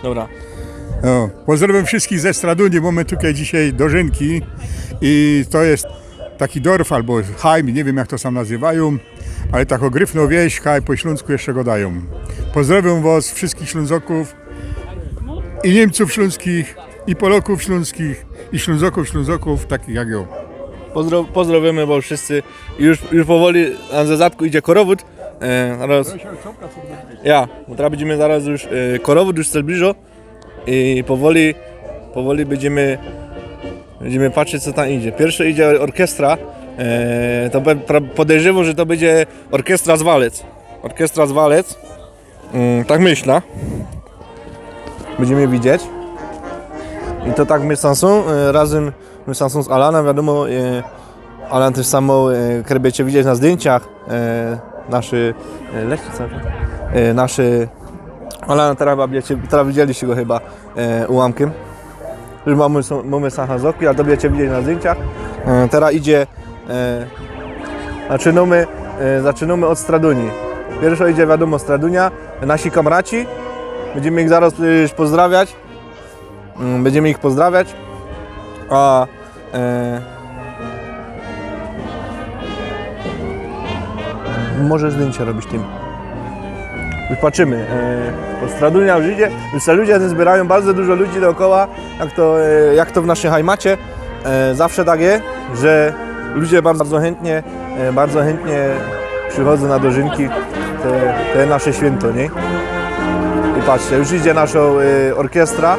Dobra. O, pozdrawiam wszystkich ze Straduni, bo my tutaj dzisiaj dożynki i to jest taki dorf albo Heim, nie wiem jak to sam nazywają, ale tak ogrywną wieś, Haj po śląsku jeszcze go dają. Pozdrawiam was wszystkich Ślązoków i Niemców śląskich, i Polaków śląskich, i Ślązoków takich jak ja. Pozdrowiamy was wszyscy. Już powoli na zezadku idzie korowód. Teraz... Ja, bo teraz będziemy zaraz już korowód już się zbliża i powoli będziemy patrzeć co tam idzie. Pierwsze idzie orkiestra. To podejrzewam, że to będzie orkiestra z Walec. Orkiestra z Walec. Tak myślę. Będziemy widzieć. I to tak my Samsung razem my Samsung z Alanem, wiadomo. Alan też samo będziecie widzieć na zdjęciach. Naszy Alan teraz widzieliście go chyba ułamkiem. Już mamy sachazoki, ale to będziecie widzieć na zdjęciach. Teraz idzie zaczynamy od Straduni. Pierwszo idzie wiadomo Stradunia, nasi kamraci. Będziemy ich zaraz pozdrawiać. A może zdjęcie robić tym. Już patrzymy. Stradunia już idzie. Już ludzie zbierają bardzo dużo ludzi dookoła, jak to w naszej Hajmacie. Zawsze tak jest, że ludzie bardzo chętnie przychodzą na dożynki, te nasze święto, nie? I patrzcie, już idzie nasza orkiestra.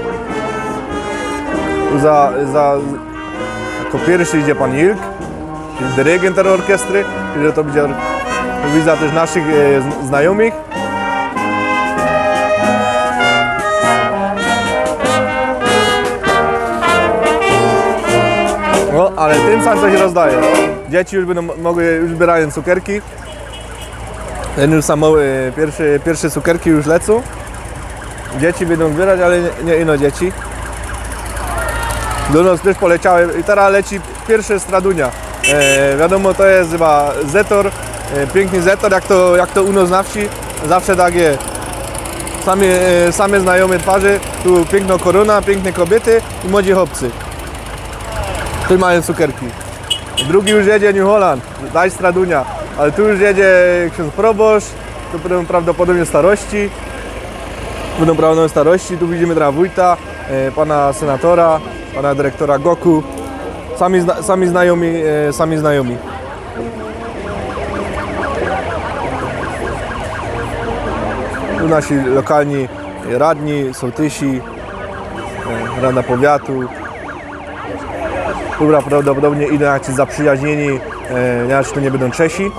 Jako pierwszy idzie pan Ilk, czyli dyrygent tej orkiestry, że to będzie widzę też naszych znajomych. No, ale tym sam coś rozdaje. Dzieci już będą mogły, już zbierają cukierki. Ten już samo pierwsze cukierki już lecą. Dzieci będą zbierać, ale nie ino dzieci. Do nas też poleciały i teraz leci pierwsze Stradunia. Wiadomo, to jest chyba Zetor, piękny Zetor, jak to u nas na wsi, zawsze tak jest. Same znajome twarze, tu piękna korona, piękne kobiety i młodzi chłopcy. Tu mają cukierki. Drugi już jedzie New Holland, daj Stradunia, ale tu już jedzie ksiądz proboszcz, tu będą prawdopodobnie starości. Tu widzimy teraz wójta, pana senatora, pana dyrektora Goku. Sami znajomi. Tu nasi lokalni radni, sołtysi, rada powiatu. Tu prawdopodobnie idą jacyś zaprzyjaźnieni, inaczej to nie będą Czesi.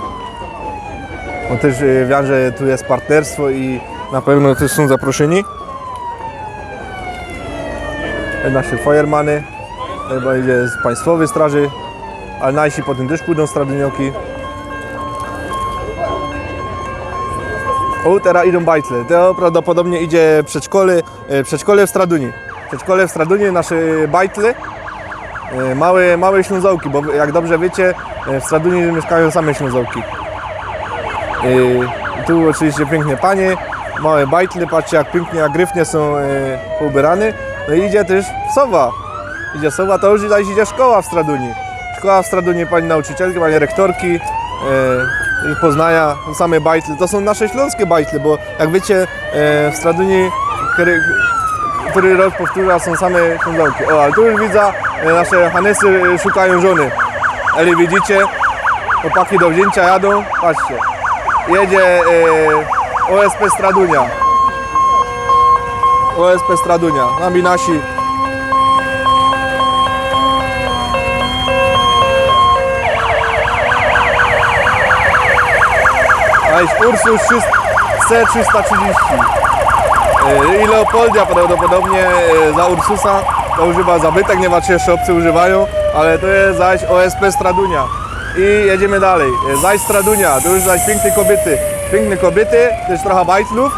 Bo też wiem, że tu jest partnerstwo i na pewno też są zaproszeni. Nasze fire'many, chyba idzie z Państwowej Straży, ale nasi potem też pójdą stradunioki. O, teraz idą bajtle. To prawdopodobnie idzie przedszkole w Straduni. Przedszkole w Straduni, nasze bajtle. Małe Ślązołki, bo jak dobrze wiecie, w Straduni mieszkają same Ślązołki. Tu oczywiście piękne panie, małe bajtle, patrzcie jak pięknie, jak gryfnie są poubierane. No i idzie też sowa. To już idzie szkoła w Straduni. Szkoła w Straduni, pani nauczycielki, pani rektorki, Poznania, same bajtle. To są nasze śląskie bajtle, bo jak wiecie, w Straduni, który rok powtórza, są same ślązołki. O, ale tu już widzę, nasze Hanesy szukają żony. Ale widzicie, chłopaki do wzięcia jadą, patrzcie. Jedzie OSP Stradunia. Nami nasi. A jest Ursus C330. I Leopoldia prawdopodobnie za Ursusa to używa zabytek, nie wiem czy jeszcze obcy używają, ale to jest zaś OSP Stradunia. I jedziemy dalej. Zaś Stradunia, to już zaś piękne kobiety, też trochę bajtlów.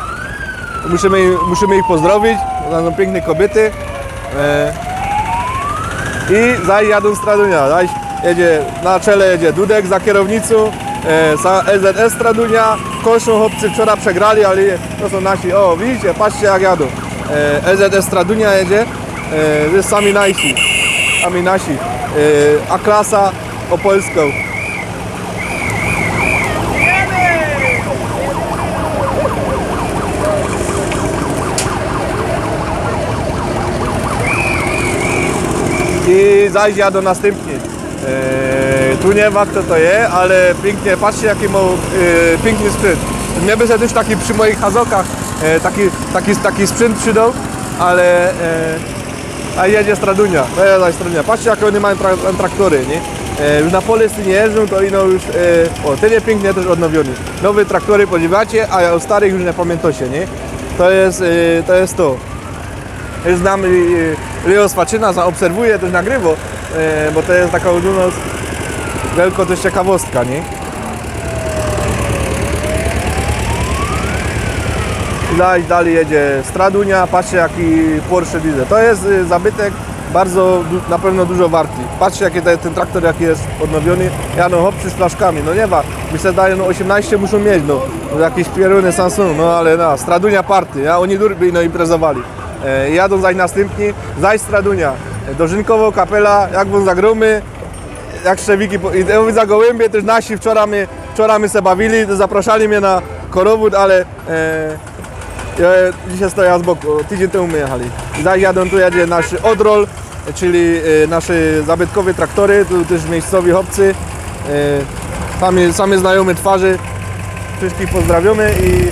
Musimy ich pozdrowić, to są piękne kobiety. I zaś jadą Stradunia. Zaś na czele jedzie Dudek za kierownicą, SZS Stradunia, koszą chłopcy wczoraj przegrali, ale to są nasi. O, widzicie, patrzcie jak jadą. LZS Stradunia jedzie, to jest sami nasi, A-klasa opolską. I zaś jadą następnie. Tu nie ma kto to je, ale pięknie, patrzcie jaki ma piękny sprzęt. Mnie by się też taki przy moich hazokach taki sprzęt przydał, ale a jedzie Stradunia, Patrzcie jakie oni mają traktory, nie? Już na pole nie jeżdżą, to ino już, o ten jest pięknie też odnowiony. Nowe traktory podziwiacie, a o starych już nie pamiętacie, nie? To jest to. Znam Leo Swaczyna, zaobserwuję, też nagrywa, bo to jest taka u nas wielko też ciekawostka, nie? Dalej jedzie Stradunia, patrzcie jaki Porsche widzę. To jest zabytek bardzo, na pewno dużo warty. Patrzcie jaki ten traktor jaki jest odnowiony. Jadą hopcy z flaszkami, no nie ma. Mi się zdaje, no 18 muszą mieć, no. Jakieś pieruny Samsung, no ale no, Stradunia party, ja? Oni durbi no imprezowali. Jadą zaś następni, zaś Stradunia. Dożynkowo, kapela, jak wą zagromy, jak szczewiki, i za gołębie też nasi wczoraj my se bawili, zapraszali mnie na korowód, ale ja dzisiaj stoję z boku, tydzień temu my jechali. Zaś jadą, tu jedzie nasz Odrol, czyli nasze zabytkowe traktory, tu też miejscowi chłopcy, sami znajomy twarzy, wszystkich pozdrawiamy i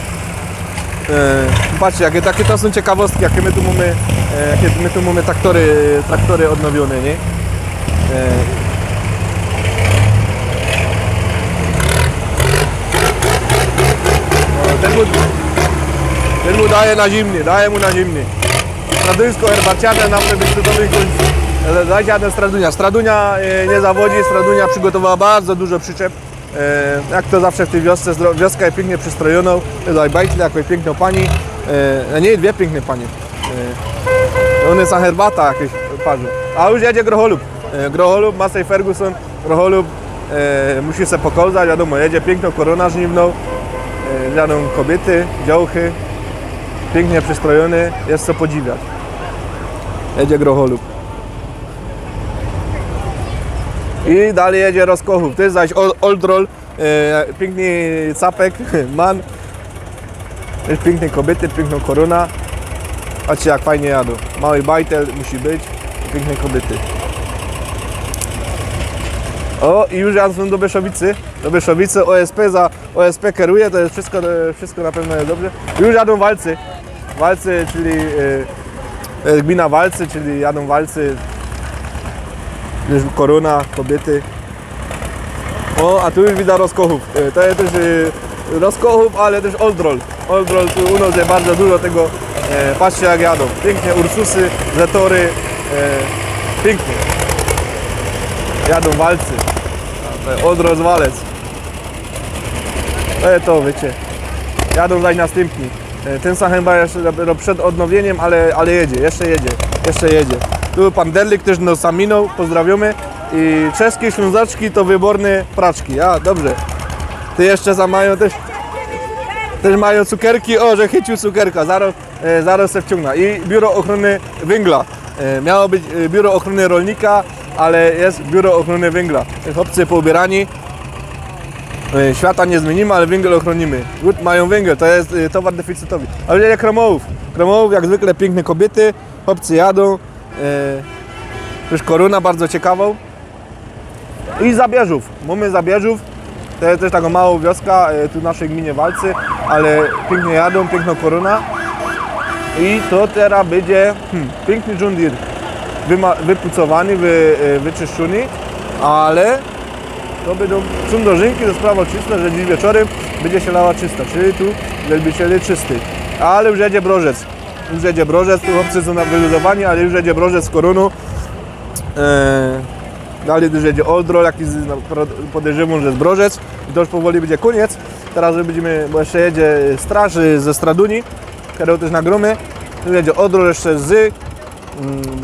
patrzcie, jakie to są ciekawostki, jakie my tu mamy traktory odnowione, nie? Ten mu daje na zimny. Straduńsko herbaciane na wystydowych zajdzie Stradunia. Stradunia nie zawodzi, Stradunia przygotowała bardzo dużo przyczep. Jak to zawsze w tej wiosce, wioska jest pięknie przystrojona. Tutaj bajtle, jaką piękną pani. Nie, dwie piękne panie. One są herbata jakieś parzą. A już jedzie Groholub. Groholub, Massey Ferguson, Groholub musi się pokazać, wiadomo, jedzie piękną koronę żniwną. Jadą kobiety, działchy, pięknie przystrojony, jest co podziwiać. Jedzie Groholub. I dalej jedzie Roskochów, to jest zaś Oldroll, piękny capek, man. Jest piękne kobiety, piękną korona. Patrzcie jak fajnie jadą. Mały bajtel musi być, piękne kobiety. O, i już jadą do Beszowicy. Do Beszowicy, OSP kieruje, to jest wszystko na pewno jest dobrze. Już jadą Walcy. Walcy, czyli gmina Walcy, czyli jadą Walcy. Już korona, kobiety. O, a tu już widać Roskochów. To jest też Roskochów, ale też Oldroll. Oldroll, tu u nas jest bardzo dużo tego. Patrzcie jak jadą. Pięknie Ursusy, Zetory. Pięknie. Jadą Walcy. Oldroll z Walec. To wiecie. Jadą zaś następni. Ten sam chyba jeszcze przed odnowieniem, ale jedzie, jeszcze jedzie. Tu pan Derlik też nas sam minął, pozdrawiamy. I czeskie ślązaczki to wyborne praczki. A, dobrze. Ty jeszcze mają też mają cukierki, o, że chycił cukierka, zaraz se wciągna. I Biuro Ochrony Węgla. Miało być Biuro Ochrony Rolnika, ale jest Biuro Ochrony Węgla. Chłopcy poubierani. Świata nie zmienimy, ale węgiel ochronimy. Mają węgiel, to jest towar deficytowy. Ale jedzie Kromołów. Kromołów jak zwykle piękne kobiety, chłopcy jadą. Też korona bardzo ciekawą. I Zabierzów. Mamy Zabierzów. To jest też taka mała wioska tu w naszej gminie Walcy, ale pięknie jadą, piękna korona. I to teraz będzie piękny John Deere. Wypucowany, wyczyszczony, ale to są dożynki, to sprawa czysta, że dziś wieczorem będzie się lała czysta, czyli tu wielbiciele czysty. Ale już jedzie Brożec. Tu chłopcy są wyluzowani, ale już jedzie Brożec z koroną. Dalej już jedzie Oldroll, jaki podejrzewam, że jest Brożec. I to już powoli będzie koniec. Teraz będziemy, bo jeszcze jedzie straż ze Straduni, którą też nagromy. Tu jedzie Oldroll jeszcze z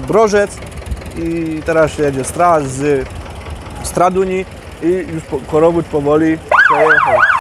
Brożec. I teraz jedzie straż z Straduni. I już korowód powoli przejechał.